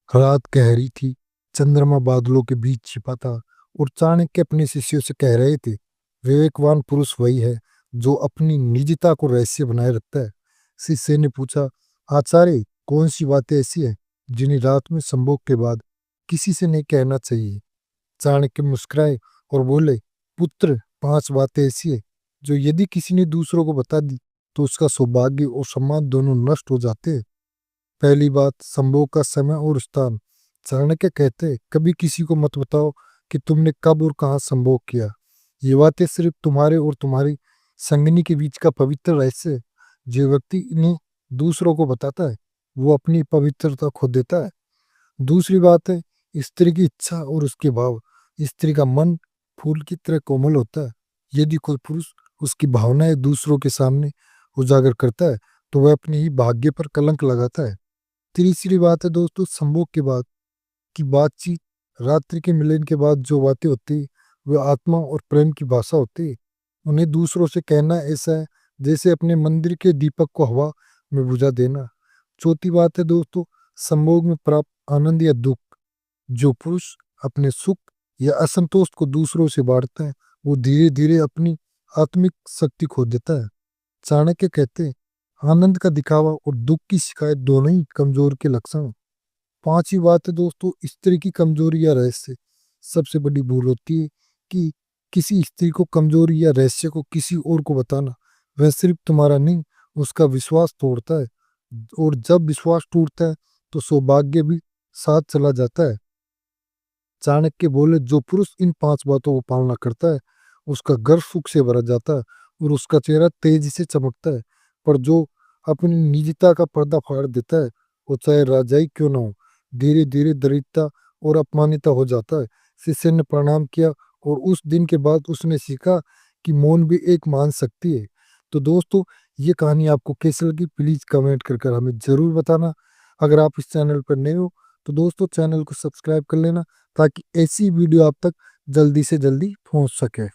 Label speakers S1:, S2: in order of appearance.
S1: रात गहरी थी, चंद्रमा बादलों के बीच छिपा था और चाणक्य अपने शिष्यों से कह रहे थे, विवेकवान पुरुष वही है जो अपनी निजता को रहस्य बनाए रखता है। शिष्य ने पूछा, आचार्य, कौन सी बातें ऐसी हैं जिन्हें रात में संभोग के बाद किसी से नहीं कहना चाहिए? चाणक्य मुस्कुराए और बोले, पुत्र, 5 बातें ऐसी है जो यदि किसी ने दूसरों को बता दी तो उसका सौभाग्य और सम्मान दोनों नष्ट हो जाते हैं। पहली बात, संभोग का समय और स्थान। चाणक्य कहते हैं, कभी किसी को मत बताओ कि तुमने कब और कहाँ संभोग किया। ये बातें सिर्फ तुम्हारे और तुम्हारी संगनी के बीच का पवित्र रहस्य है। जो व्यक्ति इन्हें दूसरों को बताता है वो अपनी पवित्रता खो देता है। दूसरी बात है, स्त्री की इच्छा और उसके भाव। स्त्री का मन फूल की तरह कोमल होता है। यदि कोई पुरुष उसकी भावनाएं दूसरों के सामने उजागर करता है तो वह अपने ही भाग्य पर कलंक लगाता है। तीसरी बात है दोस्तों, संभोग के बाद की बातचीत। रात्रि के मिलन के बाद जो बातें होती है वह आत्मा और प्रेम की भाषा होती है। उन्हें दूसरों से कहना ऐसा है जैसे अपने मंदिर के दीपक को हवा में बुझा देना। चौथी बात है दोस्तों, संभोग में प्राप्त आनंद या दुख। जो पुरुष अपने सुख या असंतोष को दूसरों से बांटता है वो धीरे धीरे अपनी आत्मिक शक्ति खो देता है। चाणक्य कहते हैं, आनंद का दिखावा और दुख की शिकायत दोनों ही कमजोर के लक्षण हैं। पांचवी बात है दोस्तों, स्त्री की कमजोरी या रहस्य। सबसे बड़ी भूल होती है कि किसी स्त्री को कमजोरी या रहस्य को किसी और को बताना। वह सिर्फ तुम्हारा नहीं, उसका विश्वास तोड़ता है, और जब विश्वास टूटता है तो सौभाग्य भी साथ चला जाता है। चाणक्य बोले, जो पुरुष इन 5 बातों को पालना करता है उसका घर सुख से भरा जाता है और उसका चेहरा तेजी से चमकता है। पर जो अपनी निजता का पर्दा फाड़ देता है वो चाहे राजा ही क्यों ना हो, धीरे धीरे दरिद्रता और अपमानित हो जाता है। शिष्य ने प्रणाम किया और उस दिन के बाद उसने सीखा कि मौन भी एक महान शक्ति है। तो दोस्तों, ये कहानी आपको कैसी लगी प्लीज कमेंट कर हमें जरूर बताना। अगर आप इस चैनल पर नए हो तो दोस्तों चैनल को सब्सक्राइब कर लेना ताकि ऐसी वीडियो आप तक जल्दी से जल्दी पहुंच सके।